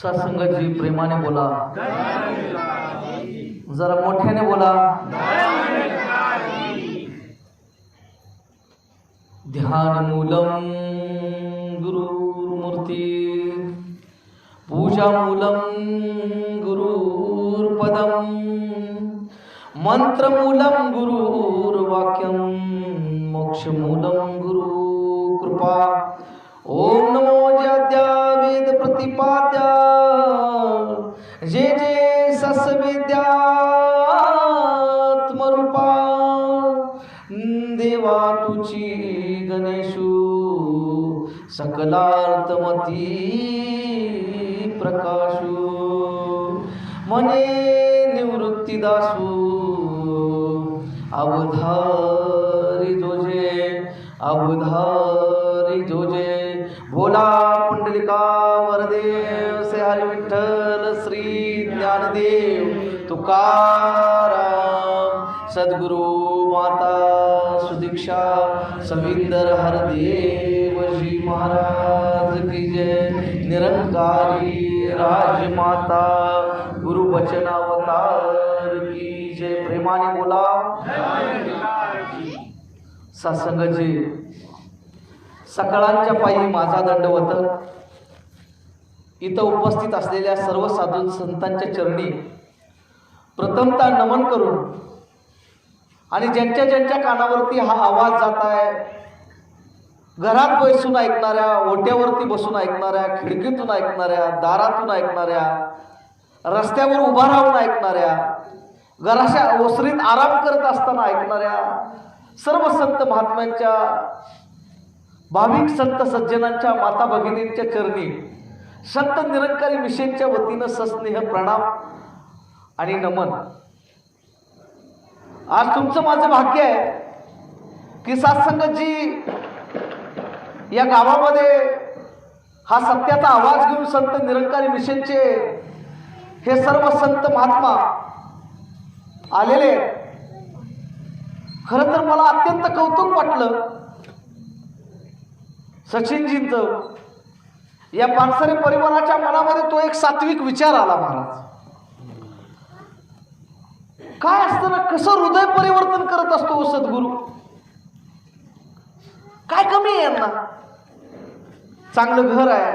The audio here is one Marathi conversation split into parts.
सत्संगजी प्रेमाने बोला, जरा मोठ्याने बोला. ध्यानमूलम गुरुर्मूर्ती, पूजामूलम गुरुर्पदम, मंत्रमूलम गुरुर्वाक्यम, मोक्षमूलम गुरुकृपा. ओम नमो ज्याद्या वेद प्रतिपाद्या, जे जे सस्विद्यात्मरूपा, देवा तुची गणेशू सकलार्थमती प्रकाशू. मने निवृत्तीदासू अवधारी जोजे, अवधारी जोजे. भोला पुंडलिका वरदेव से हरि विठ्ठल श्री ज्ञानदेव तुकाराम. सद्गुरु माता सुदीक्षा सविंदर हरदेवजी महाराज की जय. निरंकारी राजमाता गुरु वचनावतार की जय. प्रेमाने बोला. सत्संगजी सकाळच्या पायी माझा दंडवत. इथं उपस्थित असलेल्या सर्व साधू संतांच्या चरणी प्रथमतः नमन करून, आणि ज्यांच्या ज्यांच्या कानावरती हा आवाज जात आहे, घरात बसून ऐकणाऱ्या, ओट्यावरती बसून ऐकणाऱ्या, खिडकीतून ऐकणाऱ्या, दारातून ऐकणाऱ्या, रस्त्यावर उभा राहून ऐकणाऱ्या, घराच्या ओसरीत आराम करत असताना ऐकणाऱ्या सर्व संत महात्म्यांच्या, भाविक संत सज्जनांच्या, माता भगिनींच्या चरणी संत निरंकारी मिशनच्या वतीनं सस्नेह प्रणाम आणि नमन. आज तुमचं माझं भाग्य आहे की सत्संगजी या गावामध्ये हा सत्याचा आवाज घेऊन संत निरंकारी मिशनचे हे सर्व संत महात्मा आलेले. खरं तर मला अत्यंत कौतुक वाटलं सचिनजींचं. या पानसरे परिवाराच्या मनामध्ये तो एक सात्विक विचार आला. महाराज काय असतं ना, कसं हृदय परिवर्तन करत असतो सद्गुरू. काय कमी आहे यांना? चांगलं घर आहे,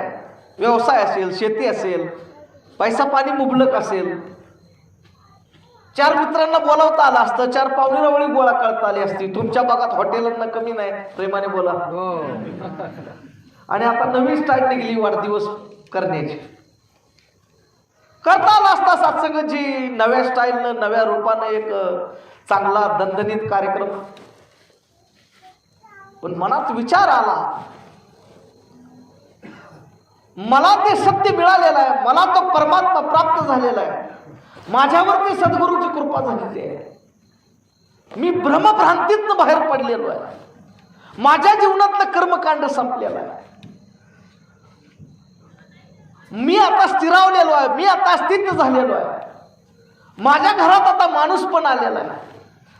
व्यवसाय असेल, शेती असेल, पैसा पाणी मुबलक असेल, 4 मित्रांना बोलावता आलं असतं, 4 पाहुणेरावळी गोळा करता आली असती. तुमच्या भागात हॉटेलांना कमी नाही. प्रेमाने बोला. आणि आता नवीन स्टाईल निघली वाढदिवस करण्याची. करता आला असता सत्संगजी नव्या स्टाईलनं, नव्या रूपानं एक चांगला दणदणीत कार्यक्रम. पण मनात विचार आला, मला ते सत्य मिळालेलं आहे, मला तो परमात्मा प्राप्त झालेला आहे, माझ्यावरती सद्गुरूची कृपा झालेली आहे, मी भ्रमभ्रांतीतनं बाहेर पडलेलो आहे, माझ्या जीवनातलं कर्मकांड संपलेलं आहे, मी आता स्थिरावलेलो आहे, मी आता स्थित झालेलो आहे, माझ्या घरात आता माणूस पण आलेला आहे,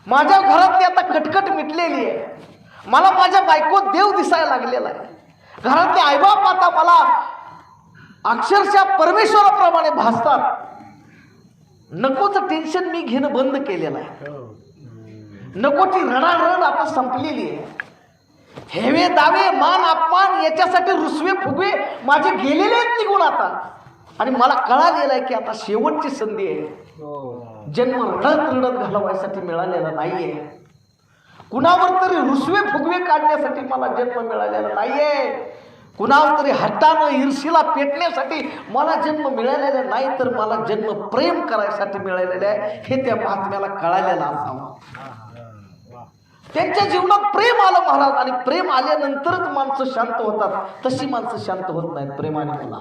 माझ्या घरातली आता कटकट मिटलेली आहे, मला माझ्या बायकोत देव दिसायला लागलेला आहे, घरातले आईबाप आता मला अक्षरशः परमेश्वराप्रमाणे भासतात. नकोचं टेन्शन मी घेणं बंद केलेलं आहे, नकोची रडारड आता संपलेली आहे, हेवे दावे मान अपमान याच्यासाठी रुसवे फुगवे माझे गेलेले आहेत निघून आता. आणि मला कळालेलं आहे की आता शेवटची संधी आहे. जन्म रडत रडत घालवायसाठी मिळालेला नाहीये, कुणावर तरी रुसवे फुगवे काढण्यासाठी मला जन्म मिळालेला नाहीये, कुणावर तरी हट्टानं ईर्षीला पेटण्यासाठी मला जन्म मिळालेला नाही, तर मला जन्म प्रेम करायसाठी मिळालेला आहे. हे त्या महात्म्याला कळालेलं असावं. त्यांच्या जीवनात प्रेम आलं महाराज, आणि प्रेम आल्यानंतरच माणसं शांत होतात. तशी माणसं शांत होत नाहीत. प्रेमाने बोला.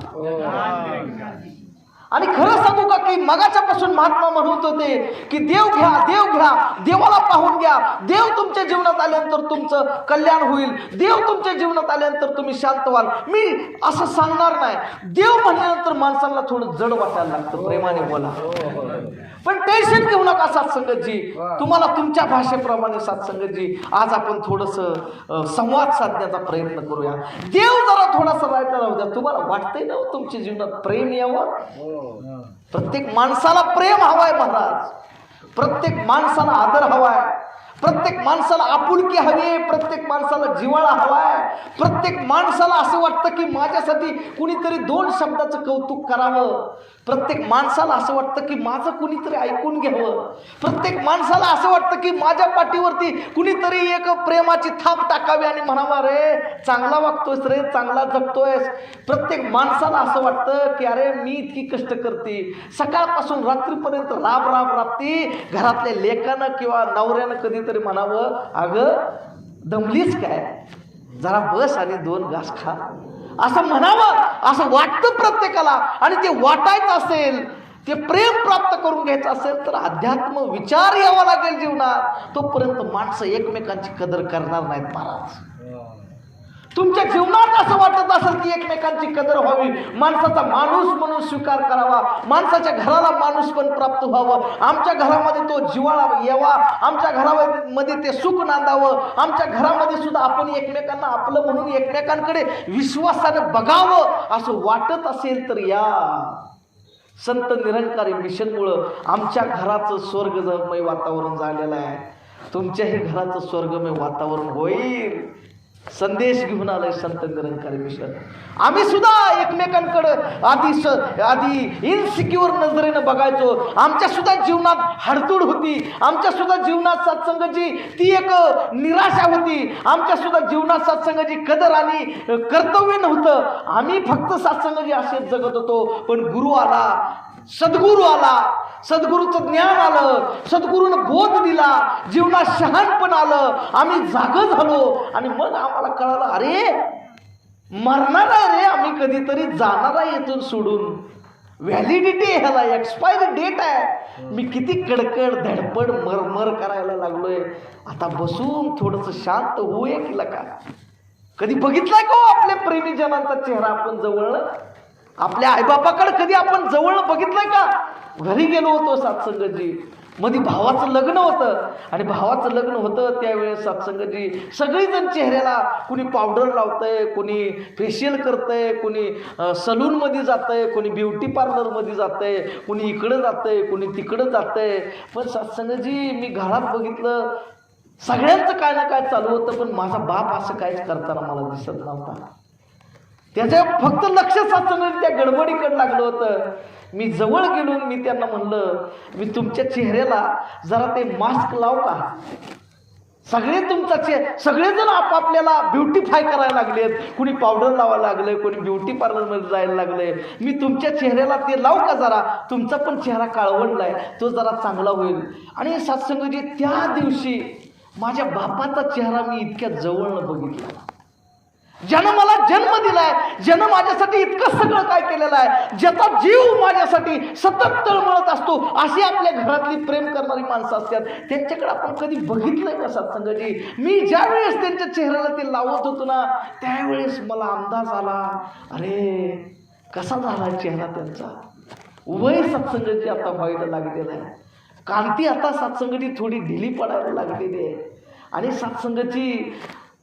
आणि खरं सांगू का की मगाच्यापासून महात्मा म्हणत होते की देव घ्या, देव घ्या, देवाला पाहून घ्या, देव तुमच्या जीवनात आल्यानंतर तुमचं कल्याण होईल, देव तुमच्या जीवनात आल्यानंतर तुम्ही शांत व्हाल. मी असं सांगणार नाही. देव म्हणल्यानंतर माणसाला थोडं जड वाटायला लागतं. प्रेमाने बोला. पण टेन्शन घेऊ नका सत्संगतजी, तुम्हाला तुमच्या भाषेप्रमाणे सत्संगतजी आज आपण थोडंसं संवाद साधण्याचा प्रयत्न करूया. देव जरा थोडासा राहायचा राहू द्या. तुम्हाला वाटतंय ना तुमच्या जीवनात प्रेम यावं? प्रत्येक माणसाला प्रेम हवाय महाराज, प्रत्येक माणसाला आदर हवाय, प्रत्येक माणसाला आपुलकी हवी, प्रत्येक माणसाला जिव्हाळा हवाय, प्रत्येक माणसाला असं वाटतं की माझ्यासाठी कुणीतरी 2 शब्दाचं कौतुक करावं, प्रत्येक माणसाला असं वाटतं की माझं कुणीतरी ऐकून घ्यावं, प्रत्येक माणसाला असं वाटतं की माझ्या पाठीवरती कुणीतरी एक प्रेमाची थाप टाकावी आणि म्हणावा रे चांगला वागतोयस रे, चांगला जगतोयस. प्रत्येक माणसाला असं वाटतं की अरे मी इतकी कष्ट करते, सकाळपासून रात्रीपर्यंत राबती, घरातल्या लेकानं किंवा नवऱ्यानं कधीतरी म्हणावं अगं दमलीच काय, जरा बस आणि 2 घास खा, असं म्हणावं, असं वाटतं प्रत्येकाला. आणि ते वाटायचं असेल, ते प्रेम प्राप्त करून घ्यायचं असेल तर अध्यात्म विचार यावा लागेल जीवनात. तोपर्यंत माणसं एकमेकांची कदर करणार नाहीत महाराज. तुमच्या जीवनात असं वाटत असेल की एकमेकांची कदर व्हावी, माणसाचा माणूस म्हणून स्वीकार करावा, माणसाच्या घराला माणूस पण प्राप्त व्हावं, आमच्या घरामध्ये तो जिव्हाळा यावा, आमच्या घरामध्ये ते सुख नांदावं, आमच्या घरामध्ये सुद्धा आपण एकमेकांना आपलं म्हणून एकमेकांकडे विश्वासाने बघावं असं वाटत असेल तर या संत निरंकारी मिशनमुळं आमच्या घराचं स्वर्गमय वातावरण झालेलं आहे. तुमच्याही घराचं स्वर्गमय वातावरण होईल. संदेश घेऊन आलाय संत निरंकारी मिशन. आम्ही सुद्धा एकमेकांकडं आधी इनसिक्युअर नजरेनं बघायचो. आमच्या सुद्धा जीवनात हडतूड होती, आमच्या सुद्धा जीवनात सत्संगाची ती एक निराशा होती, आमच्या सुद्धा जीवनात सत्संगाची कदर आणि कर्तव्य नव्हतं. आम्ही फक्त सत्संगाची असेच जगत होतो. पण गुरु आला, सद्गुरू आला, सद्गुरूचं ज्ञान आलं, सद्गुरूनं बोध दिला, जीवनात शहाणपण आलं, आम्ही जागं झालो. आणि मग आम्हाला कळालं अरे मरणार आहे रे आम्ही, कधीतरी जाणार आहे इथून सोडून. व्हॅलिडिटी ह्याला एक्सपायरी डेट आहे. मी किती कडकड धडपड मरमर करायला लागलोय. आता बसून थोडंसं शांत होऊया की का. कधी बघितलाय का आपल्या प्रेमीजनांचा चेहरा आपण जवळ? आपल्या आईबापाकडे कधी आपण जवळ बघितलंय का? घरी गेलो होतो सत्संगजी, मध्ये भावाचं लग्न होतं आणि भावाचं लग्न होतं त्यावेळेस सत्संगजी सगळीजण चेहऱ्याला कुणी पावडर लावतंय, कुणी फेशियल करतंय, कुणी सलूनमध्ये जातंय, कुणी ब्युटी पार्लरमध्ये जातंय, कुणी इकडं जातंय, कुणी तिकडं जातंय. पण सत्संगजी मी घरात बघितलं सगळ्यांचं काय ना काय चालू होतं, पण माझा बाप असं काहीच करताना मला दिसत नव्हता. त्याच्या फक्त लक्ष सत्संग त्या गडबडीकडे लागलं होतं. मी जवळ गेलो, मी त्यांना म्हणलं मी तुमच्या चेहऱ्याला जरा ते मास्क लावू का? सगळे सगळेजण आपापल्याला ब्युटिफाय करायला लागलेत, कुणी पावडर लावायला लागले, कोणी ब्युटी पार्लरमध्ये जायला लागले. मी तुमच्या चेहऱ्याला ते लावू का जरा? तुमचा पण चेहरा काळवंडलाय, तो जरा चांगला होईल. आणि सत्संगजी त्या दिवशी माझ्या बापाचा चेहरा मी इतक्या जवळनं बघितला. ज्यानं मला जन्म दिलाय, ज्यानं माझ्यासाठी इतकं सगळं काय केलेलं आहे, ज्याचा जीव माझ्यासाठी सतत तळमळत असतो, अशी आपल्या घरातली प्रेम करणारी माणसं असतात. त्यांच्याकडे आपण कधी बघितलंय का सत्संगाची? मी ज्या वेळेस त्यांच्या चेहऱ्याला ते लावत होतो ना, त्यावेळेस मला अंदाज आला अरे कसा झाला चेहरा त्यांचा. वय सत्संगाची आता व्हायला लागलेलं आहे, कांती आता सत्संगाची थोडी ढिली पडायला लागलेली आहे. आणि सत्संगाची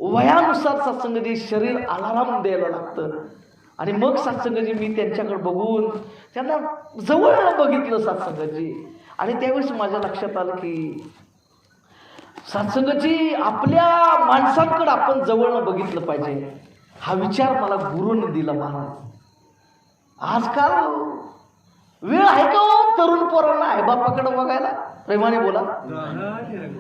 वयानुसार सत्संगाची शरीर अलाराम द्यायला लागतं. आणि मग सत्संगाची मी त्यांच्याकडे बघून त्यांना जवळनं बघितलं सत्संगाची. आणि त्यावेळेस माझ्या लक्षात आलं की सत्संगाची आपल्या माणसांकडे आपण जवळनं बघितलं पाहिजे. हा विचार मला गुरुने दिला महाराज. आजकाल वेळ आहे का हो तरुण पोरांना आईबापाकडे बघायला? प्रेमाने बोला.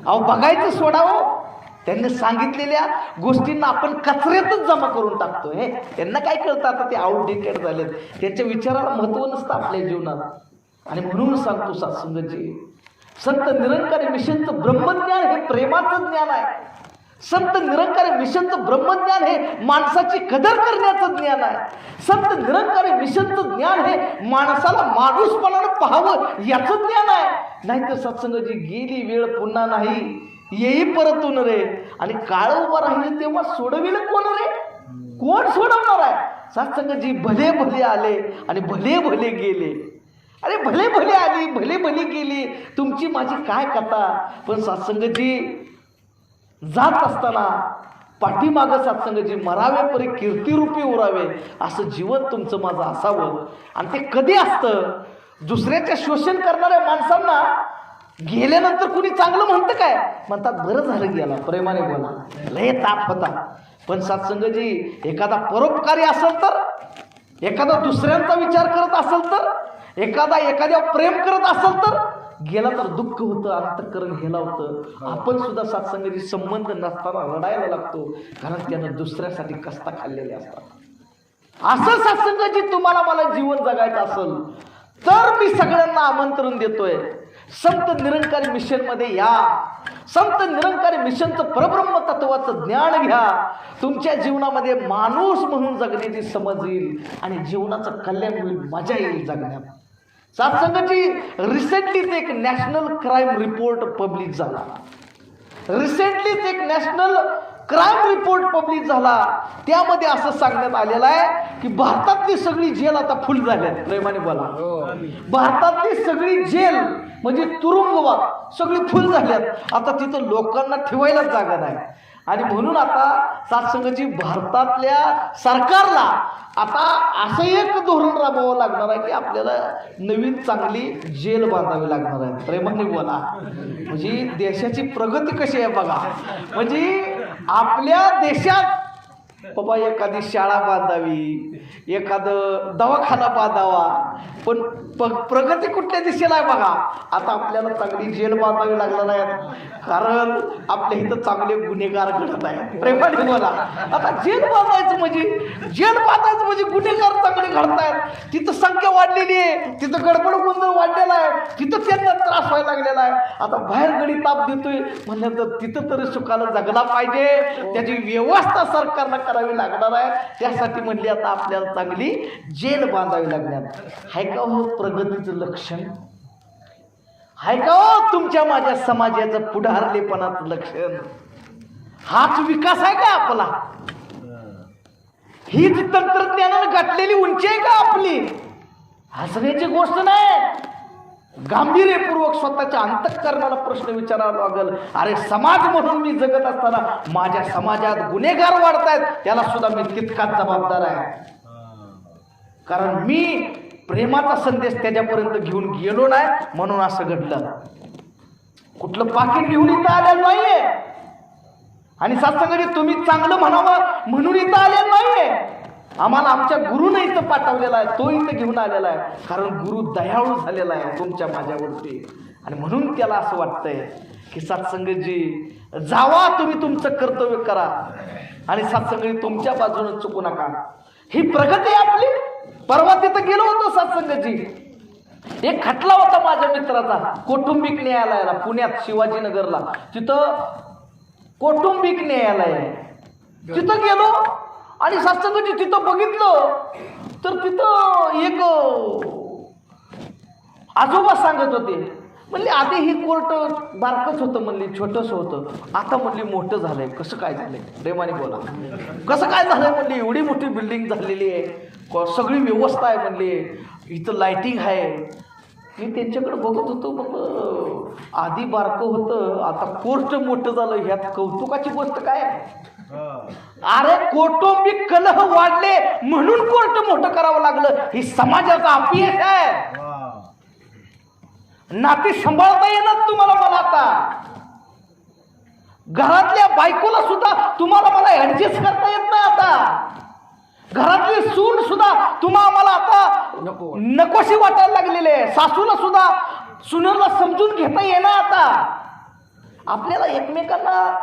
अहो बघायचं सोडावं. त्यांनी सांगितलेल्या गोष्टींना आपण कचऱ्यातच जमा करून टाकतो. हे त्यांना काय कळतं आता ते आउटडेटेड झालेत, त्यांच्या विचाराला महत्त्व नसतं आपल्या जीवनात. आणि म्हणून सांगतो सत्संगजी, संत निरंकारी मिशनचं ब्रह्मज्ञान हे प्रेमाचं ज्ञान आहे. संत निरंकारी मिशनचं ब्रह्मज्ञान हे माणसाची कदर करण्याचं ज्ञान आहे. संत निरंकारी मिशनचं ज्ञान हे माणसाला माणूसपणानं पाहावं याचं ज्ञान आहे. नाहीतर सत्संगजी गेली वेळ पुन्हा नाही, येई परतून रे. आणि काळ उभं राहिले तेव्हा सोडविल कोण रे? कोण सोडवणार आहे? सत्संगजी भले भले आले आणि भले भले गेले. अरे भले भले आली, भले भले गेली, तुमची माझी काय कथा. पण सत्संगजी जात असताना पाठीमागं सत्संगजी मरावे परी कीर्तिरूपी उरावे असं जीवन तुमचं माझं असावं. आणि ते कधी असतं? दुसऱ्याच्या शोषण करणाऱ्या माणसांना गेल्यानंतर कुणी चांगलं म्हणतं काय? म्हणतात बरं झालं गेला, प्रेमाने बोला, लय ताप होता. पण सत्संगजी एखादा परोपकारी असेल तर, एखादा दुसऱ्यांचा विचार करत असेल तर, एखाद्यावर प्रेम करत असेल तर, गेला तर दुःख होतं, अंतःकरण गेला होतं. आपण सुद्धा सत्संगाची संबंध नसताना रडायला लागतो, कारण त्यानं दुसऱ्यासाठी कष्ट खाल्लेले असतात. असं सत्संगाची तुम्हाला मला जीवन जगायचं असेल तर मी सगळ्यांना आमंत्रण देतोय, संत निरंकारी मिशन मध्ये या. संत निरंकारी मिशनचं परब्रह्म तत्वाचं ज्ञान घ्या. तुमच्या जीवनामध्ये माणूस म्हणून जगण्याची समज येईल आणि जीवनाचं कल्याण होईल, मजा येईल जगण्यात. सत्संगाची रिसेंटलीच एक नॅशनल क्राईम रिपोर्ट पब्लिक झाला. रिसेंटलीच एक नॅशनल क्राईम रिपोर्ट पब्लिक झाला. त्यामध्ये असं सांगण्यात आलेलं आहे की भारतातली सगळी जेल आता फुल झाल्यात. प्रेमाने बोला, भारतातली सगळी जेल म्हणजे तुरुंगवास सगळी फुल झाल्यात. आता तिथं लोकांना ठेवायला जागा नाही. आणि म्हणून आता सत्संगाची भारतातल्या सरकारला आता असं एक धोरण राबवावं लागणार आहे की आपल्याला नवीन चांगली जेल बांधावी लागणार आहे. प्रेमाने बोला, म्हणजे देशाची प्रगती कशी आहे बघा. म्हणजे आपल्या देशात बाबा एखादी शाळा बांधावी, एखादं दवाखाना बांधावा, पण प्रगती कुठल्या दिशेला आहे बघा. आता आपल्याला चांगली जेल बांधावी लागणार आहे, कारण आपल्या इथं चांगले गुन्हेगार घडत आहेत. प्रेमाने बोला, आता जेल बांधायचं म्हणजे गुन्हेगार चांगले घडत आहेत. तिथं संख्या वाढलेली आहे, तिथं गडबड गोंधळ वाढलेला आहे, तिथं त्यांना त्रास व्हायला लागलेला आहे. आता बाहेर गडी ताप देतोय म्हणलं तर तिथं तरी सुखाला जगला पाहिजे, त्याची व्यवस्था सरकारला करावी लागणार आहे. त्यासाठी म्हणली आता आपल्याला चांगली जेल बांधावी लागणार. हाय का हो प्रगतीचं लक्षण? हाय का हो तुमच्या माझ्या समाजाचं पुढारलेपणाचं लक्षण? हाच विकास आहे का आपला? हीच तंत्रज्ञानानं गाठलेली उंची आहे का आपली? हसण्याची गोष्ट नाही. गांभीर्यपूर्वक स्वतःच्या अंतःकरणाला प्रश्न विचारावा लागेल. अरे समाज म्हणून मी जगत असताना माझ्या समाजात गुन्हेगार वाढतायत, त्याला सुद्धा मी तितकाच जबाबदार आहे. कारण मी प्रेमाचा संदेश त्याच्यापर्यंत घेऊन गेलो नाही, म्हणून असं घडलं. कुठलं पाकिट घेऊन इथं आलेलं नाहीये. आणि सत्संगाने तुम्ही चांगलं म्हणावं म्हणून इथं आलेलं नाहीये. आम्हाला आमच्या गुरुने इथं पाठवलेला आहे, तो इथं घेऊन आलेला आहे. कारण गुरु दयाळू झालेला आहे तुमच्या माझ्यावरती. आणि म्हणून त्याला असं वाटतंय की सत्संगजी जावा, तुम्ही तुमचं कर्तव्य करा आणि सत्संगजी तुमच्या बाजूने चुकू नका. ही प्रगती आपली. परवा तिथं गेलो होतो सत्संगजी, एक खटला होता माझ्या मित्राचा कौटुंबिक न्यायालयाला पुण्यात शिवाजीनगरला. तिथं कौटुंबिक न्यायालय आहे. तिथं गेलो आणि सत्संगजी तिथं बघितलं तर तिथं एक आजोबा सांगत होते, म्हणले आधी ही कोर्ट बारकच होतं, म्हणली छोटंसं होतं, आता म्हणली मोठं झालंय. कसं काय झालंय? प्रेमाने बोला, कसं काय झालंय? म्हणली एवढी मोठी बिल्डिंग झालेली आहे, सगळी व्यवस्था आहे, म्हणली इथं लाईटिंग आहे. मी त्यांच्याकडे बघत होतो, मग आधी बारकं होतं, आता कोर्ट मोठं झालं, ह्यात कौतुकाची गोष्ट काय? अरे कौटुंबिक कलह वाढले म्हणून कोर्ट मोठं करावं लागलं. ही समाजाचा अपयश आहे. नाती सांभाळता येणार तुम्हाला मला आता. घरातल्या बायकोला सुद्धा तुम्हाला मला ऍडजस्ट करता येत नाही आता. घरातली सून सुद्धा तुम्हाला आता नकोशी वाटायला लागलेली आहे. सासूला सुद्धा सुनेला समजून घेता येणार आता. आपल्याला एकमेकांना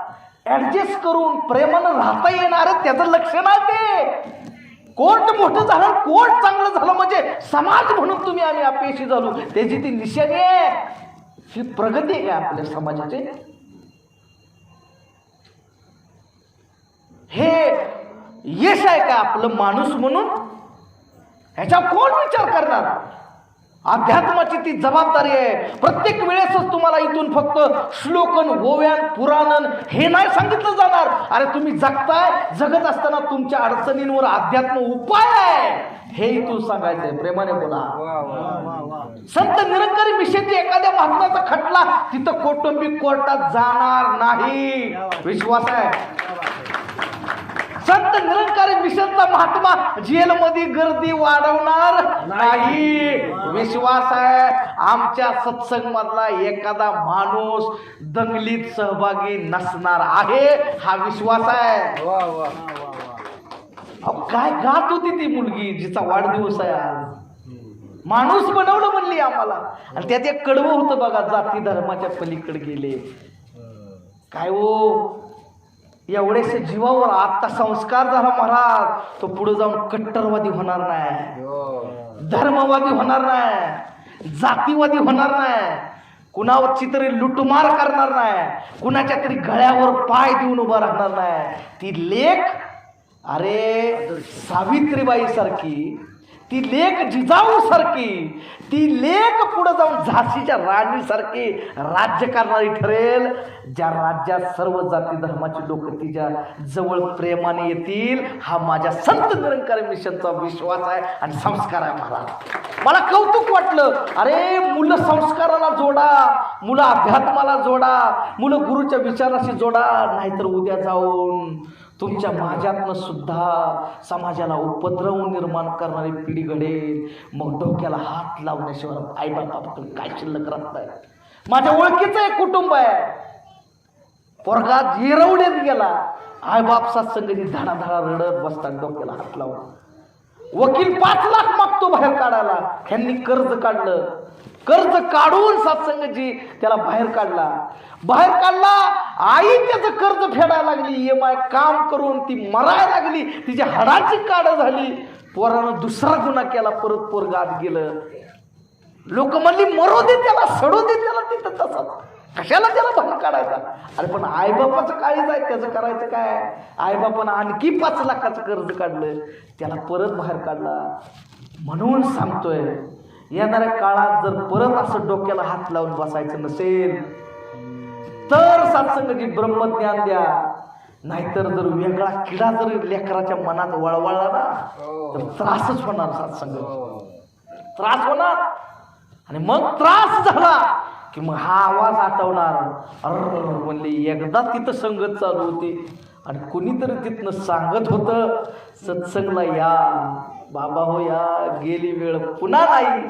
ऍडजस्ट करून प्रेमानं राहता येणार, त्याचं लक्षण आहे ते. कोर्ट मोठं झालं, कोर्ट चांगलं झालं म्हणजे समाज म्हणून तुम्ही आम्ही अपयशी झालो, त्याची ती निशाणी आहे. ही प्रगती आहे का आपल्या समाजाची? हे यश आहे का आपलं माणूस म्हणून? ह्याच्या कोण विचार करणार? अध्यात्माची ती जबाबदारी आहे. प्रत्येक वेळेसच तुम्हाला इथून फक्त श्लोकन ओव्यान पुराणन हे नाही सांगितलं जाणार. अरे तुम्ही जगताय, जगत असताना तुमच्या अडचणींवर अध्यात्म उपाय आहे हे इथून सांगायचंय. प्रेमाने बोला. संत निरंकारी मिशनची एखाद्या महात्म्याचा खटला तिथं कौटुंबिक कोर्टात जाणार नाही, विश्वास आहे. संत निरंकारी मिशनचा महात्मा जेलमध्ये गर्दी वाढवणार नाही, विश्वास आहे. आमच्या सत्संग मधला एखादा माणूस दंगलीत सहभागी नसणार आहे, हा विश्वास आहे. काय गात होती ती मुलगी जिचा वाढदिवस आहे आज, माणूस बनवलं म्हणली आम्हाला. आणि त्यात एक कडवं होतं बघा, जाती धर्माच्या पलीकडे गेले. काय हो, एवढेसे जीवावर आता संस्कार झाला महाराज, तो पुढे जाऊन कट्टरवादी होणार नाही, धर्मवादी होणार नाही, जातीवादी होणार नाही, कुणावरची तरी लुटमार करणार नाही, कुणाच्या तरी गळ्यावर पाय देऊन उभा राहणार नाही. ती लेख, अरे सावित्रीबाई सारखी, ती लेख जिजाऊ सारखी, ती लेख पुढे जाऊन झाशीच्या राणी सारखी राज्य करणारी ठरेल, ज्या राज्यात सर्व जाती धर्माची लोक तिच्या जवळ प्रेमाने येतील. हा माझ्या संत निरंकारी मिशनचा विश्वास आहे आणि संस्कार आहे महाराज. मला कौतुक वाटलं, अरे मुलं संस्काराला जोडा, मुलं अध्यात्माला जोडा, मुलं गुरुच्या विचाराशी जोडा, नाहीतर उद्या जाऊन तुमच्या माझ्यातनं सुद्धा समाजाला उपद्रव निर्माण करणारी पिढी घडेल. मग डोक्याला हात लावण्याशिवाय आईबापाकडे काय शिल्लक राहत नाही. माझ्या ओळखीचं एक कुटुंब आहे, पोरगा जिरवण्यात गेला, आईबाप सत्संगती धडाधडा रडत बसतात डोक्याला हात लावून. वकील 5 लाख मागतो बाहेर काढायला, ह्यांनी कर्ज काढलं, कर्ज काढून सत्संगची त्याला बाहेर काढला. आई त्याचं कर्ज फेडायला लागली, EMI काम करून ती मरायला लागली, तिच्या हाडाची काढ झाली. पोरानं दुसरा गुन्हा केला, परत पोरगा आत गेलं. लोक म्हणली मरो दे त्याला, सडू दे त्याला तिथं तसंच, कशाला त्याला बाहेर काढायचा. अरे पण आईबापाचं काळीज आहे, त्याचं करायचं काय. आईबापानं आणखी 5 लाखाचं कर्ज काढलं, त्याला परत बाहेर काढला. म्हणून सांगतोय, येणाऱ्या काळात जर परत असं डोक्याला हात लावून बसायचं नसेल तर सत्संगाची ब्रह्मज्ञान द्या. नाहीतर जर वेगळा किडा जर लेकराच्या मनात वळवळला ना तर त्रासच होणार, सत्संग त्रास होणार. आणि मग त्रास झाला की मग हा आवाज आठवणार, म्हणले एकदा तिथं संगत चालू होती आणि कुणीतरी तिथनं सांगत होतं, सत्संगला या बाबा हो, या गेली वेळ पुन्हा नाही,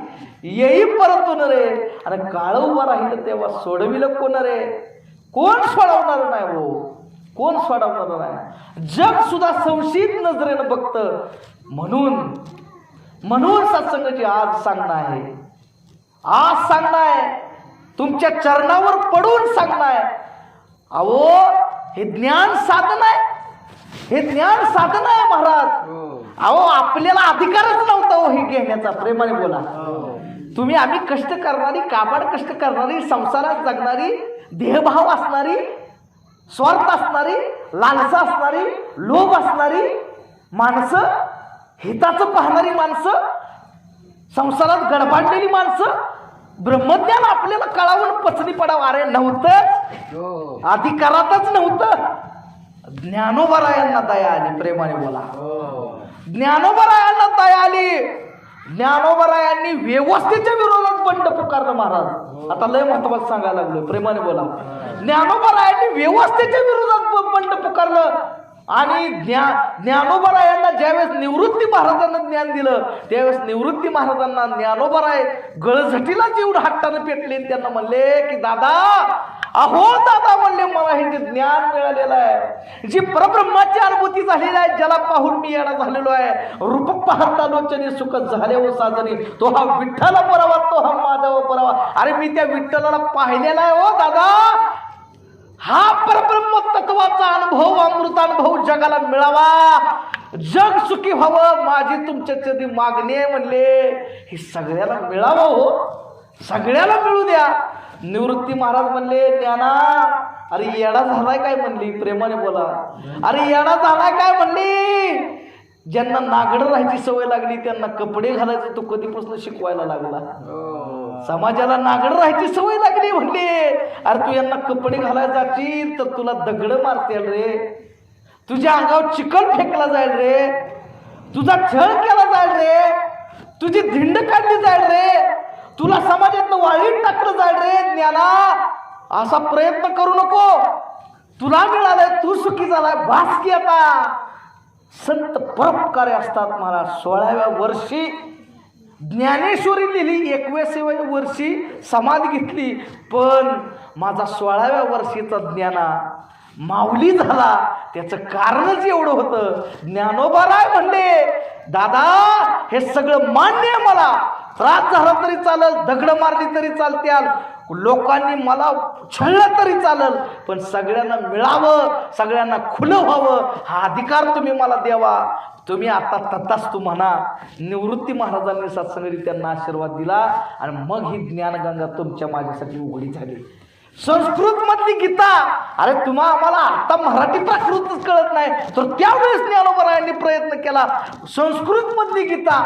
येई परतून रे. आणि काळ उभा राहिलं तेव्हा सोडविलं कोण रे, कोण सोडवणार नाही हो, कोण सोडवणार नाही. जग सुद्धा संशयित नजरेनं बघतं. म्हणून सत्संगाची आज सांगणं आहे, आज सांगणं आहे, तुमच्या चरणावर पडून सांगणं आहे. अहो हे ज्ञान साधन आहे, हे ज्ञान साधन आहे महाराज. अहो आपल्याला अधिकारच नव्हता हो हे घेण्याचा, प्रेमाने बोला तुम्ही. आम्ही कष्ट करणारी, काबाड कष्ट करणारी, संसारात जगणारी, देहभाव असणारी, स्वार्थ असणारी, लालसा असणारी, लोभ असणारी माणसं, हिताचं पाहणारी माणसं, संसारात गडबाडलेली माणसं, ब्रह्मज्ञान आपल्याला कळावून पचनी पडावं. अरे नव्हतं, अधिकारातच नव्हतं. ज्ञानोबरायांना दया आली, प्रेमाने बोला ज्ञानोबरायांना दया आली. ज्ञानोबरायांनी व्यवस्थेच्या विरोधात बंड पुकारलं महाराज. आता लय महत्वाचं सांगायला लागलो, प्रेमाने बोला. ज्ञानोबरायांनी व्यवस्थेच्या विरोधात बंड पुकारलं. आणि ज्ञानोबरायांना ज्यावेळेस निवृत्ती महाराजांना ज्ञान दिलं त्यावेळेस निवृत्ती महाराजांना ज्ञानोबराय गळझटीला जीवन हट्टानं पेटले. त्यांना म्हणले की दादा, अहो दादा म्हणले, मला हे जे ज्ञान मिळालेलं आहे, जी परब्रह्माची अनुभूती झालेली आहे, ज्याला पाहून मी येणा झालेलो आहे, रूप पाहता लोचने सुख झाले हो साजने, तो हा विठ्ठल बरावा, तो हा माधव बरावा. अरे मी त्या विठ्ठलाला पाहिलेला आहे हो दादा. हा परब्रह्म तत्वाचा अनुभव, अमृतानुभव जगाला मिळावा, जग सुखी व्हावं, माझी तुमच्यासाठी मागणी आहे म्हणले. हे सगळ्याला मिळावं हो, सगळ्याला मिळू द्या. निवृत्ती महाराज म्हणले, ज्ञाना अरे येडा झालाय काय म्हणली, प्रेमाने बोला. अरे येडा झालाय काय म्हणली. ज्यांना नागड राहायची सवय लागली त्यांना कपडे घालायचं तो कधीपासून शिकवायला लागला. समाजाला नागड राहायची सवय लागली म्हणली. अरे तू यांना कपडे घालायला जाशील तर तुला दगड मारतील रे, तुझ्या अंगावर चिखल फेकला जाईल रे, तुझा छळ केला जाईल रे, तुझी धिंड काढली जाईल रे, तुला समाजातलं वाळीत टाकलं जाईल रे ज्ञाना. असा प्रयत्न करू नको. तुला मिळालंय, तू सुखी झालाय, भास की आता. संत परोपकारी असतात महाराज. 16व्या वर्षी ज्ञानेश्वरी लिहिली, 21व्या वर्षी समाधी घेतली, पण माझा 16व्या वर्षीचा ज्ञाना माऊली झाला. त्याचं कारणच एवढं होतं. ज्ञानोबाराय म्हणले, दादा हे सगळं मान्य आहे मला, त्रास झाला तरी चालल, दगड मारली तरी चालत्याल, लोकांनी मला छळलं तरी चालल, पण सगळ्यांना मिळावं, सगळ्यांना खुलं व्हावं हा अधिकार तुम्ही मला द्यावा. तुम्ही आता तथास्तु म्हणा. निवृत्ती महाराजांनी सत्संगाने त्यांना आशीर्वाद दिला आणि मग ही ज्ञानगंगा तुमच्या माझ्यासाठी उघडी झाली. संस्कृत मधली गीता, अरे तुम्हा आम्हाला आता मराठी प्राकृतच कळत नाही, तर त्यावेळेस ज्ञानोबरायांनी प्रयत्न केला. संस्कृत मधली गीता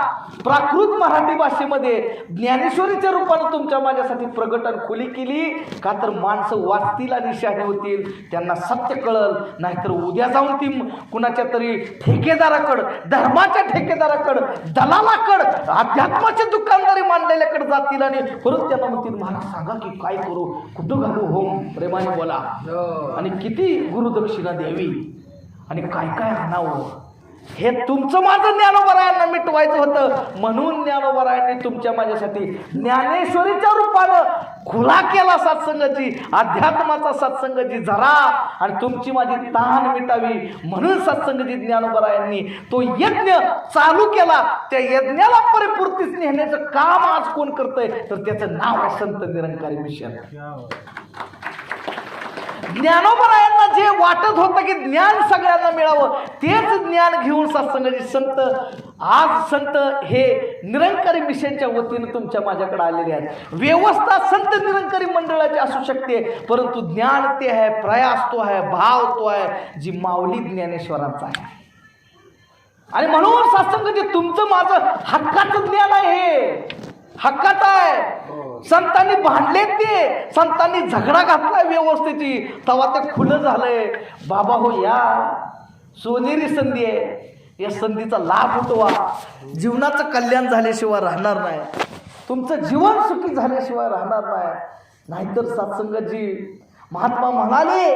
प्राकृत मराठी भाषेमध्ये ज्ञानेश्वरीच्या रूपाने तुमच्या माझ्यासाठी प्रगटन खुली केली. का तर माणसं वाचतील आणि शहाणे होतील, त्यांना सत्य कळल. नाहीतर उद्या जाऊन ती कुणाच्या तरी ठेकेदाराकडं, धर्माच्या ठेकेदाराकडं, दलालाकडं, अध्यात्माच्या दुकानदारी मांडलेल्याकडे जातील आणि परत त्यांना म्हणतील, मला सांगा की काय करू, कुठं घालू होम, प्रेमाने बोला, आणि किती गुरुदक्षिणा द्यावी आणि काय काय आणावं. हे तुमचं माझं ज्ञानोबरायांना मिटवायचं होतं. म्हणून ज्ञानोबरायांनी तुमच्या माझ्यासाठी ज्ञानेश्वरीच्या रूपानं खुला केला सत्संगाची, अध्यात्माचा सत्संगाची झरा, आणि तुमची माझी तहान मिटावी म्हणून सत्संगाची ज्ञानोबरायांनी तो यज्ञ चालू केला. त्या यज्ञाला परिपूर्तीस नेण्याचं काम आज कोण करतंय, तर त्याचं नाव आहे संत निरंकारी मिशन. ज्ञानोबरायांना जे वाटत होतं की ज्ञान सगळ्यांना मिळावं, तेच ज्ञान घेऊन सत्संगाची संत आज संत हे निरंकारी मिशनच्या वतीने तुमच्या माझ्याकडे आलेले आहेत. व्यवस्था संत निरंकारी मंडळाची असू शकते, परंतु ज्ञान ते आहे, प्रयास तो आहे, भाव तो आहे, जी माऊली ज्ञानेश्वरांचा आहे. आणि म्हणून सत्संगाचे तुमचं माझं हक्काचं ज्ञान आहे, हक्काचं आहे. संतांनी भांडले, ते संतांनी झगडा घातलाय व्यवस्थेची, तेव्हा ते खुलं झालंय. बाबा हो, या सोनेरी संधी आहे, या संधीचा लाभ उठवा. जीवनाचं कल्याण झाल्याशिवाय राहणार नाही, तुमचं जीवन सुखी झाल्याशिवाय राहणार नाही. नाहीतर सत्संगाची महात्मा म्हणाले,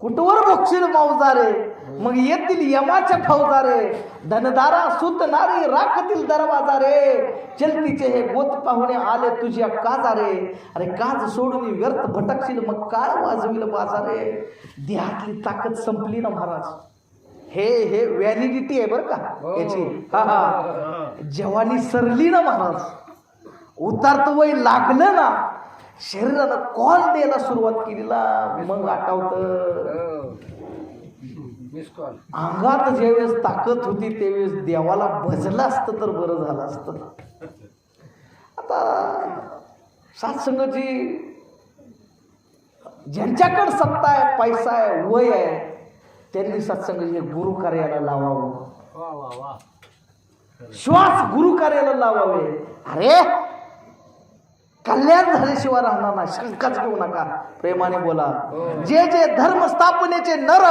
कुठवर बक्षील मावजारे, मग येतील यमाच्या फौजारे, धनदारा सुत नारी राखतील दरवाजा रे, चलतीचे हे गोत पाहुणे आले तुझ्या काजारे, अरे काज सोडून व्यर्थ भटकशील मग काय वाजविल बाजारे. देहातली ताकद संपली ना महाराज. हे व्हॅलिडिटी आहे बरं का याची. जवानी सरली ना महाराज, उतारत वय लागलं ना, शरीरानं कॉल द्यायला सुरुवात केलीला, मग आठवतं अंगात ज्यावेळेस ताकद होती त्यावेळेस देवाला भजलं असतं तर बरं झालं असतं. आता सत्संगाची ज्यांच्याकडे सत्ता आहे, पैसा आहे, वय आहे, त्यांनी सत्संगाची गुरु कार्याला लावावं, श्वास गुरु कार्याला लावावे. अरे कल्याण झाल्याशिवाय राहणार नाही, शंकाच घेऊ नका, प्रेमाने बोला. जे जे धर्म स्थापनेचे नर,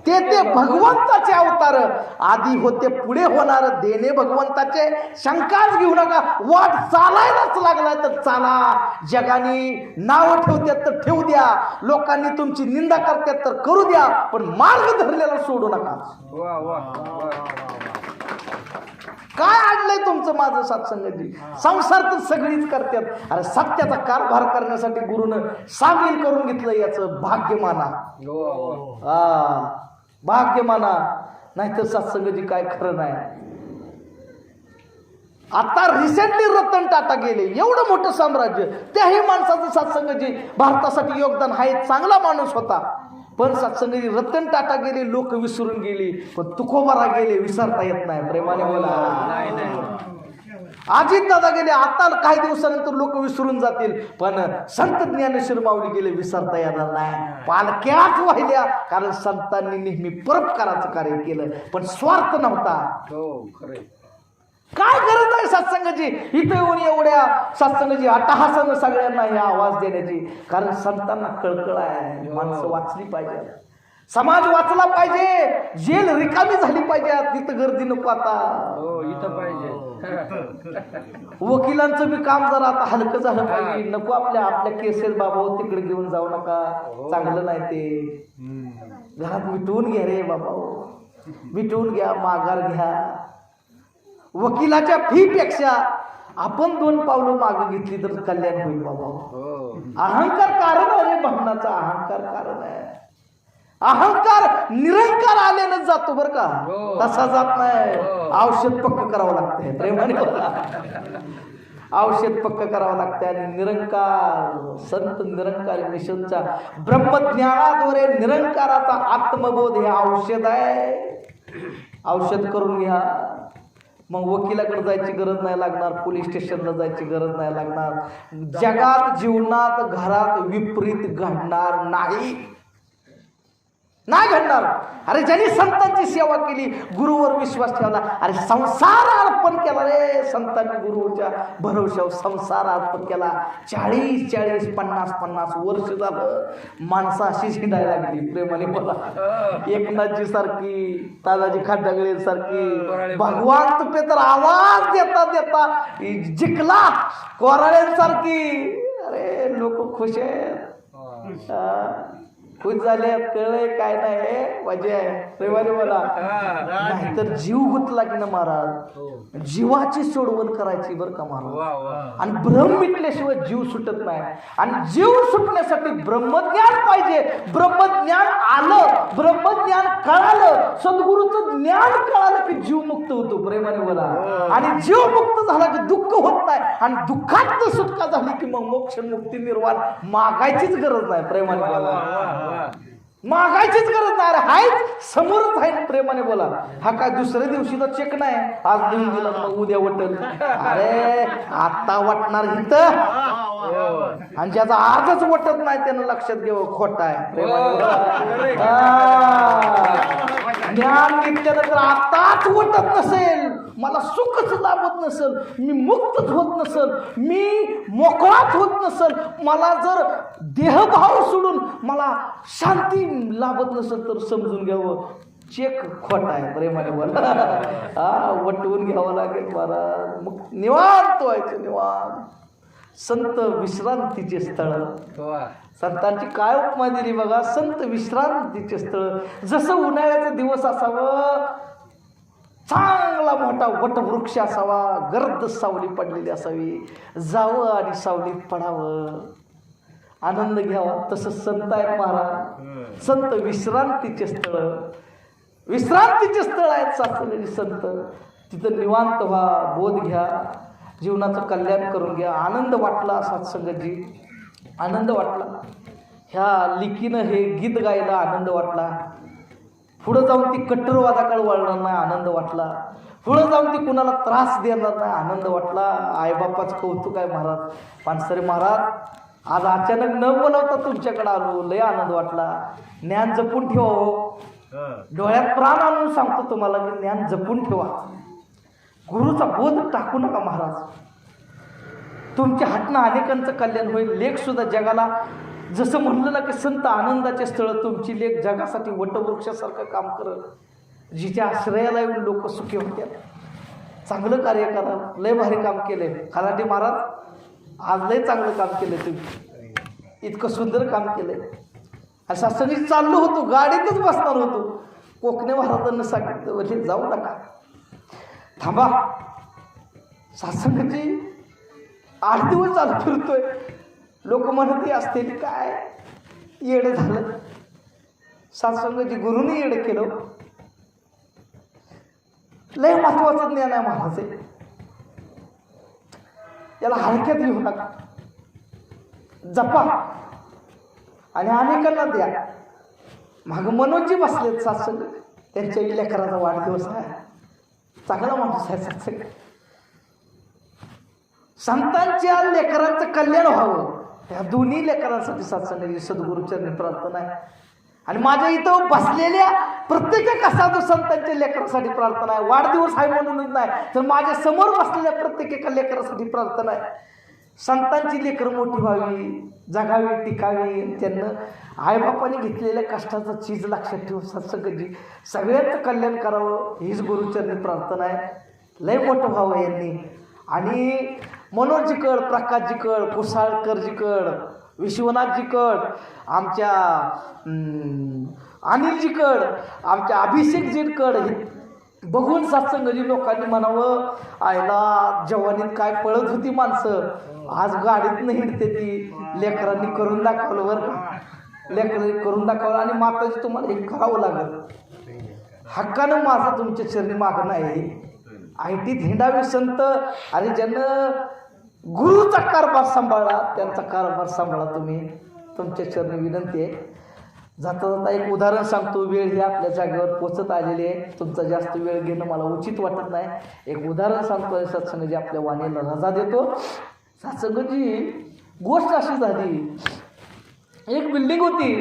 ते ते भगवंताचे अवतार, आधी होते पुढे होणार देणे भगवंताचे, शंकाच घेऊ नका. वाट चालायलाच लागलाय तर चाला. जगाने नाव ठेवतात तर ठेवू द्या, लोकांनी तुमची निंदा करतात तर करू द्या, पण मार्ग धरलेला सोडू नका. काय आणलंय तुमचं माझं सत्संगाची? संसार तर सगळीच करतात. अरे सत्याचा कारभार करण्यासाठी गुरुनं सामील करून घेतलं, याचं भाग्य माना. भाग्य माना, नाहीतर सत्संगाची काय खरं नाही. आता रिसेंटली रतन टाटा गेले, एवढं मोठं साम्राज्य, त्याही माणसाचं सत्संगाची भारतासाठी योगदान आहे, चांगला माणूस होता. पण सत्संगाची रतन टाटा गेले, लोक विसरून गेली, पण तुकोबारा गेले, विसरता येत नाही. प्रेमाने बोला. अजित दादा गेले, आता काही दिवसानंतर लोक विसरून जातील, पण संत ज्ञानेश्वर माऊली गेले, विसरता येणार नाही. पालक्याच वाहिल्या, कारण संतांनी नेहमी परोपकाराचं कार्य केलं, पण स्वार्थ नव्हता. काय गरज आहे सत्संगाची? इथे येऊन एवढ्या सत्संगाची अट्टहासानं सगळ्यांना हे आवाज देण्याची, कारण संतांना कळकळ आहे. माणसं वाचली पाहिजे, समाज वाचला पाहिजे, जेल रिकामी झाली पाहिजे, तिथं गर्दी नको आता. इथं पाहिजे. वकिलांचं बी काम जरा आता हलकं झालं पाहिजे. नको आपल्या केसेस बाबा तिकडे घेऊन जाऊ नका, चांगलं नाही ते. घरात मिटवून घ्या रे बाबा, मिटवून घ्या, माघार घ्या. वकिलाच्या फी पेक्षा आपण 2 पावलं मागे घेतली तर कल्याण होईल बाबा. अहंकार कारण आहे रे भांडणाचा, अहंकार कारण आहे. अहंकार निरंकार आल्यानंच जातो बरं का, तसा जात नाही. औषध पक्क करावं लागतंय प्रेमाने, औषध पक्क करावं लागतंय. आणि निरंकार संत निरंकार मिशनच्या ब्रह्मज्ञानाद्वारे निरंकाराचा आत्मबोध हे औषध आहे. औषध करून घ्या, मग वकिलाकडे जायची गरज नाही लागणार, पोलीस स्टेशनला जायची गरज नाही लागणार. जगात जीवनात घरात विपरीत घडणार नाही, नाही घडणार. अरे ज्यांनी संतांची सेवा केली, गुरुवर विश्वास ठेवला, अरे संसार अर्पण केला रे संतांनी. गुरुच्या भरोश्यावर संसार अर्पण केला. 40-40, 50-50 वर्ष झालं माणसं अशी हिंडायला लागली प्रेमाने. मला एकनाथजी सारखी, तानाजी खंडागळे सारखी, भगवान तुपे तर आवाज देता देता जिंकला कोराळ्यांसारखी. अरे लोक खुश आहेत, खुश झाले, कळलंय काय नाही मजा आहे प्रेमाने मला. नाहीतर जीव गुतला की ना महाराज, जीवाची सोडवण करायची बरं का महाराज. आणि भ्रम मिटल्याशिवाय जीव सुटत नाही. आणि जीव सुटण्यासाठी ब्रह्मज्ञान पाहिजे. ब्रह्मज्ञान आलं, ब्रह्मज्ञान कळालं, सद्गुरूचं ज्ञान कळालं की जीव मुक्त होतो प्रेमाने मला. आणि जीव मुक्त झाला की दुःख होत नाही. आणि दुःखात सुटका झाली की मग मोक्ष मुक्ती निर्वाण मागायचीच गरज नाही प्रेमाने मला, मागायचीच गरज नाही. हायच समोरच आहे प्रेमाने बोला. हा काय दुसऱ्या दिवशीचा चेक नाही, आज देऊन दिला मग उद्या वटल. अरे आता वाटणार इथं, आणि ज्याचा आजच वटत नाही त्यानं लक्षात घ्यावं खोटा आहे प्रेमाने बोला. ज्ञान घेतल्यानंतर आताच वटत नसेल, मला सुखच लाभत नसेल, मी मुक्तच होत नसेल, मी मोकळाच होत नसेल, मला जर देहभाव सोडून मला शांती लाभत नसेल तर समजून घ्यावं चेक खोटा आहे प्रेमाने बोला. वटवून घ्यावं लागेल महाराज, मग निवांत व्हायचं निवांत. संत विश्रांतीचे स्थळ, संतांची काय उपमा दिली बघा, संत विश्रांतीचे स्थळ. जसं उन्हाळ्याचा दिवस असावं, चांगला मोठा वटवृक्ष असावा, गर्द सावली पडलेली असावी, जावं आणि सावलीत पडावं, आनंद घ्यावा. तसं संत आहेत महाराज, संत विश्रांतीचे स्थळ, विश्रांतीचे स्थळ आहेत साचलेली संत. तिथं निवांत व्हा, बोध घ्या, जीवनाचं कल्याण करून घ्या. आनंद वाटला सत्संगजी, आनंद वाटला. ह्या लिकीनं हे गीत गायला आनंद वाटला. पुढं जाऊन ती कट्टरवादाकडे वळणार नाही, आनंद वाटला. पुढं जाऊन ती कुणाला त्रास देणार नाही, आनंद वाटला. आईबापाचं कौतुक आहे महाराज. पानसरे महाराज आज अचानक न बोलवता तुमच्याकडे आलो, लय आनंद वाटला. ज्ञान जपून ठेवा हो, डोळ्यात प्राण आणून सांगतो तुम्हाला की ज्ञान जपून ठेवा. गुरुचा बोध टाकू नका महाराज. तुमच्या हातनं अनेकांचं कल्याण होईल. लेख सुद्धा जगाला जसं म्हणलं ना की संत आनंदाचे स्थळ, तुमची लेख जगासाठी वटवृक्षासारखं काम करत, जिच्या आश्रयाला येऊन लोक सुखी होत्या. चांगलं कार्य करा, लय भारी काम केलंय खलाटे महाराज, आज लय चांगलं काम केलंय तुम्ही, इतकं सुंदर काम केलंय. असं असं चाललो होतो, गाडीतच बसणार होतो, कोकणे महाराजांना सांगितलं म्हणजे जाऊ नका, थांबा. सत्संगाची 8 दिवस चालू फिरतोय, लोक म्हणत असतील काय येडं झालं. सत्संगाची गुरुने येडं केलं. लय महत्वाचं ज्ञान आहे महाराज, याला हलक्यात घेऊ नका, जपा आणि अनेकांना द्या. माग मनोजी बसलेत सत्संग, त्यांच्या लेकराचा वाढदिवस आहे, चांगला माणूस आहे सत्संग. संतांच्या लेकरांचं कल्याण व्हावं, या दोन्ही लेकरांसाठी सत्संगाची सद्गुरूचरणी प्रार्थना आहे. आणि माझ्या इथं बसलेल्या प्रत्येक साधू संतांच्या लेकरासाठी प्रार्थना आहे. वाढदिवस आहे म्हणूनच नाही, तर माझ्या समोर बसलेल्या प्रत्येक एका लेकरासाठी प्रार्थना आहे. संतांची लेकरं मोठी व्हावी, जगावी, टिकावी, त्यांना आईबापाने घेतलेल्या कष्टाचा चीज लक्षात ठेवून सत्संगाची सगळ्यांचं कल्याण करावं, हीच गुरुचरणी प्रार्थना आहे. लय मोठं व्हावं यांनी. आणि मनोजीकड, प्रकाशजीकड, कुसाळकरजीकड, विश्वनाथजीकड, आमच्या अनिलजीकड, आमच्या अभिषेकजीकड बघून सत्संगजी लोकांनी म्हणावं, आयला जवानीत काय पळत होती माणसं, आज गाडीत नाही हिंडते ती. लेकरांनी करून दाखवलं बरं का, लेकरांनी करून दाखवलं. आणि माताजी तुम्हाला हे करावं लागलं. हक्कानं माझं तुमच्या चरणी मागणं आहे. आयटीत हिंडावी संत, आणि ज्यानं गुरुचा कारभार सांभाळा त्यांचा कारभार सांभाळा तुम्ही. तुमच्या चरणी विनंती आहे. जाता जाता एक उदाहरण सांगतो. वेळ ही आपल्या जागेवर पोचत आलेली आहे. तुमचा जास्त वेळ घेणं मला उचित वाटत नाही. एक उदाहरण सांगतो. सत्संगजी आपल्या वाणीला रजा देतो. सत्संगजी गोष्ट अशी झाली, एक बिल्डिंग होती,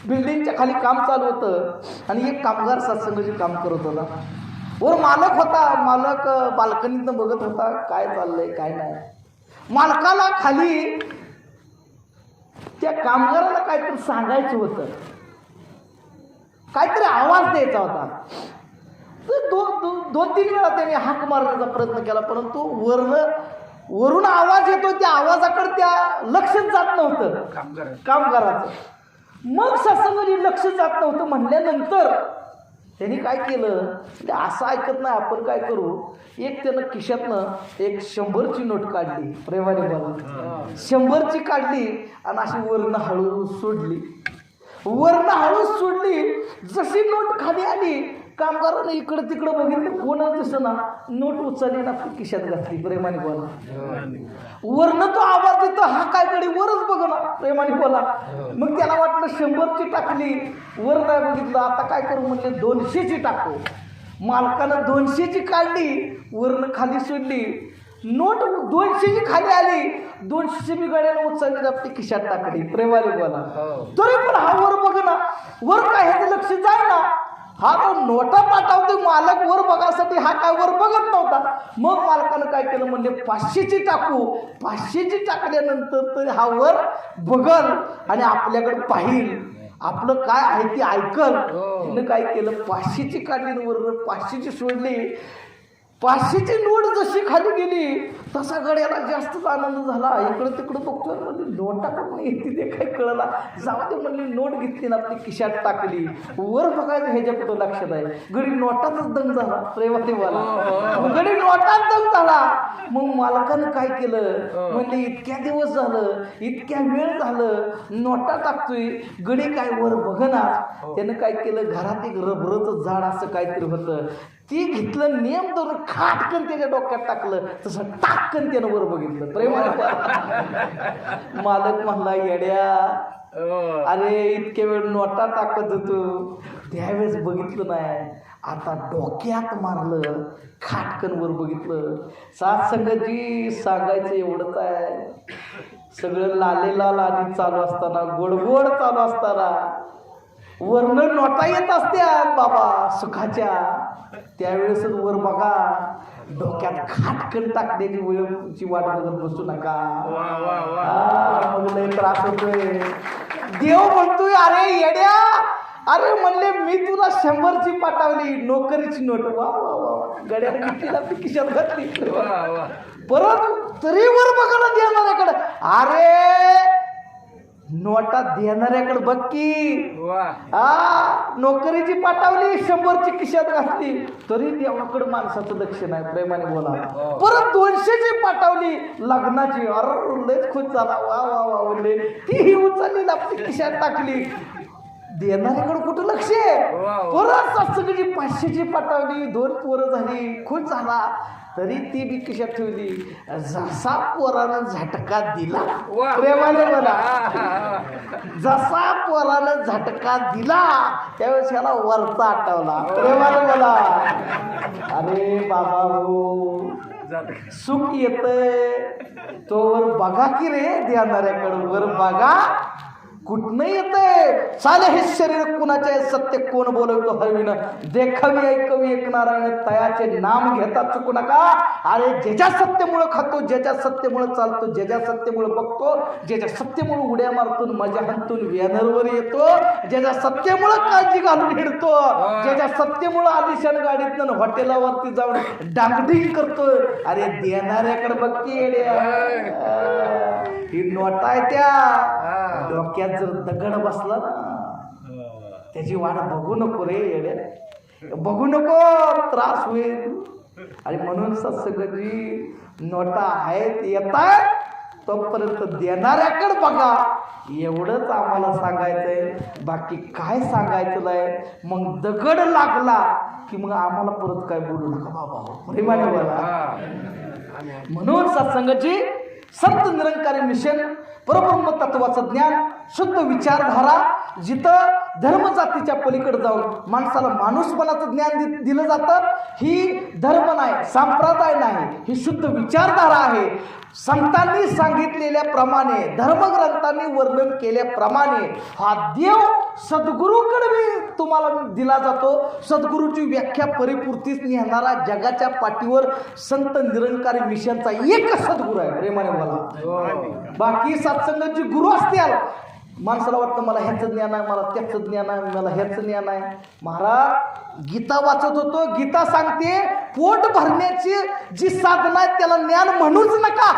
बिल्डिंगच्या खाली काम चालू होतं आणि एक कामगार सत्संगजी काम करत होता. वर मालक होता. मालक बाल्कनीतनं बघत होता काय चाललंय काय नाही. मालकाला खाली त्या कामगाराला काहीतरी सांगायचं होतं, काहीतरी आवाज द्यायचा होता. दोन तीन वेळा त्याने हाक मारण्याचा प्रयत्न केला, परंतु वरून आवाज येतो, त्या आवाजाकडे त्या लक्षच जात नव्हतं कामगाराचं. मग सत्संगजी लक्ष जात नव्हतं म्हणल्यानंतर त्यांनी काय केलं, असं ऐकत नाही आपण काय करू. एक त्यानं खिशातनं एक 100ची नोट काढली, प्रेमाने बोला 100ची काढली आणि अशी वरनं हळू सोडली. वरनं हळू सोडली, जशी नोट खाली आली कामगारानं इकडं तिकडं बघितलं, कोणाच दिसना. नोट उचलली ना खिशात घातली. प्रेमाने बोला. वरनं तो आवाज येतो, हा काय कडे वरच बघ ना. प्रेमाने बोला. मग त्याला वाटलं 100ची टाकली, वर नाही बघितलं. आता काय करू म्हणले 200ची टाकू. मालकानं 200ची काढली, वरनं खाली सोडली. नोट 200ची खाली आली, 200 बी गाड्यानं उचलली आपली खिशात टाकली. प्रेमाने बोला. तरी पण हा वर बघ ना, वर काय ह्याचं लक्ष जाय ना. हा तो नोटा पाठवतो मालक वर बघासाठी, हा काय वर बघत नव्हता. मग मालकानं काय केलं म्हणले 500ची टाकू. 500ची टाकल्यानंतर तर हा वर बघल आणि आपल्याकडे पाहिल, आपलं काय आहे ते ऐकल. तिनं काय केलं 500ची काढली, वर 500ची सोडली. 500ची नोट जशी खाली गेली तसा गड्याला जास्तच आनंद झाला. इकडं तिकडं बघतोय, म्हणजे नोटा पण येते ते काय कळला. जाऊ दे म्हणली, नोट घेतली ना आपली खिशात टाकली. वर बघायचं ह्याच्या कुठं लक्षात आहे, गडी नोटातच दंग झाला. प्रेमाने मला गडी नोटात दंग झाला. मग मालकानं काय केलं म्हणले, इतक्या दिवस झालं, इतक्या वेळ झालं नोटा टाकतोय, गडी काय वर बघणार. त्यानं काय केलं, घरात एक रबरचं झाड असं काहीतरी होतं, ती घेतलं, नियम धरून खाटकन त्याच्या डोक्यात टाकलं, तसं टाककन त्यानं वर बघितलं. प्रेमाने मालक म्हणला, येड्या, अरे इतक्या वेळ नोटा टाकत होतो, त्यावेळेस बघितलं नाही, आता डोक्यात मारलं, खाटकन वर बघितलं. सत्संगजी सांगायचं एवढंच आहे, सगळं लालेलाल आणि चालू असताना, गोडगोड चालू असताना, वरनं नोटा येत असत्या बाबा सुखाच्या, त्यावेळेसच वर बघा, डोक्यात खाटकन टाकण्याची वेळची वाट बघत बसू नका. मग लय त्रास होतोय. देव म्हणतोय, अरे येड्या, अरे म्हणले मी तुला 100ची पाठवली, नोकरीची नोट. वा वा वा, गड्याने घेतली आपली खिशात घातली. परत तरी वर बघायला देणाऱ्याकडे, अरे नोटा देणाऱ्याकडे बघ की. नोकरीची पाठवली, 100ची खिशात घातली, तरी देवाकडे माणसाचं लक्ष नाही. प्रेमाने बोला. परत 200ची पाठवली लग्नाची, अरे लयच खुश झाला. वा वा वा म्हणले, तीही उचलली आपली खिशात टाकली, देणाऱ्याकडे कुठं लक्ष आहे. परत सत्संगची 500ची पाठवली, 2 पोरं झाली, खुश झाला, तरी ती बी खिशात ठेवली. जसा पोरानं झटका दिला, प्रेमाने बोला, जसा पोरानं झटका दिला त्यावेळेस याला वरचा आठवला. प्रेमाने बोला. अरे बाबा हो, सुख येतंय तोवर बघा की रे, देणाऱ्याकडे वर बघा, कुठनं येतंय? चाले हे शरीर कुणाचे आहे, सत्य कोण बोलवतो हरविन, देखावी ऐकवी एक नारायण, तयाचे नाम घेता चुकू नका. अरे ज्याच्या सत्यमुळं खातो, ज्याच्या सत्यमुळं चालतो, ज्याच्या सत्यमुळं बघतो, ज्याच्या सत्यमुळं उड्या मारतून मजा हंतून व्यानरवर येतो, ज्याच्या सत्यमुळं काळजी घालून हिडतो, ज्याच्या सत्यमुळं आलिशान गाडीतनं हॉटेलावरती जाऊन डांगडिंग करतोय. अरे देणाऱ्याकडे बघती येड्या, ही नोटा आहे त्या डोक्यात जर दगड बसला ना त्याची वाट बघू नको रे येड्या, बघू नको, त्रास होईल. आणि म्हणून सत्संगजी नोटा आहेत येतात तोपर्यंत देणाऱ्याकडे बघा, एवढंच आम्हाला सांगायचंय, बाकी काय सांगायचं नाही. मग दगड लागला की मग आम्हाला परत काय बोलू नका बाबा, प्रेमाने बोला. म्हणून सत्संगाची संत निरंकारी मिशन, परब्रह्म तत्वाचं ज्ञान, शुद्ध विचारधारा, जिथं धर्म जातीच्या पलीकडे जाऊन माणसाला माणूसपणाचं ज्ञान दिलं जातं. ही धर्म नाही, संप्रदाय नाही, ही शुद्ध विचारधारा आहे. संतांनी सांगितलेल्या प्रमाणे, धर्मग्रंथांनी वर्णन केल्याप्रमाणे हा देव सद्गुरूकडे तुम्हाला दिला जातो. सद्गुरूची व्याख्या परिपूर्तीच नेणारा जगाच्या पाठीवर संत निरंकारी मिशनचा एकच सद्गुरू आहे, प्रेमाने बोला. बाकी सत्संगाची गुरु असतील, माणसाला वाटतं मला ह्याचं ज्ञान आहे, मला त्याचं ज्ञान आहे, मला ह्याचं ज्ञान आहे. महाराज गीता वाचत होतो, गीता सांगते पोट भरण्याची जी साधना आहे त्याला ज्ञान म्हणूच नका.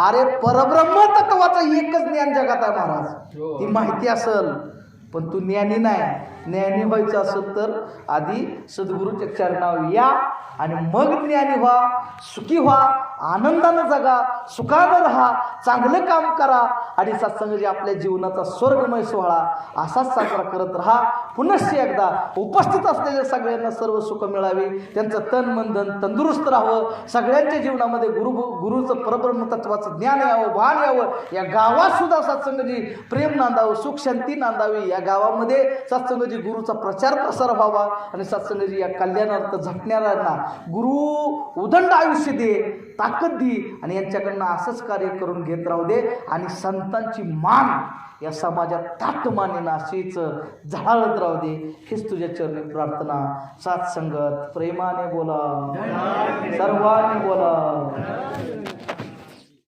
अरे परब्रह्म तत्वाचं एकच ज्ञान जगात आहे महाराज, ती माहिती असेल. पण तू ज्ञानी नाही, ज्ञानी व्हायचं असेल तर आधी सद्गुरूच्या चरणावर या आणि मग ज्ञानी व्हा, सुखी व्हा, आनंदानं जगा, सुखानं राहा, चांगलं काम करा आणि सत्संग आपल्या जीवनाचा स्वर्गमय सोहळा असाच साजरा करत राहा. पुनश्च एकदा उपस्थित असलेल्या सगळ्यांना सर्व सुख मिळावे, त्यांचं तन मन धन तंदुरुस्त राहावं, सगळ्यांच्या जीवनामध्ये गुरुचं परब्रह्म तत्वाचं ज्ञान यावं, भान यावं, या गावात सुद्धा सत्संगजी प्रेम नांदावं, सुख शांती नांदावी, या गावामध्ये सत्संगजी गुरुचा प्रचार प्रसार व्हावा आणि सत्संगजी या कल्याणार्थ झटणाऱ्यांना गुरु उदंड आयुष्य दे, ताकद दे आणि यांच्याकडनं असंच कार्य करून घेत राहू दे. आणि संतांची मान या समाजात ताटमानेनं अशीच झळाळत राहू दे, हीच तुझ्या चरणी प्रार्थना. साथ संगत प्रेमाने बोला, सर्वांनी बोला.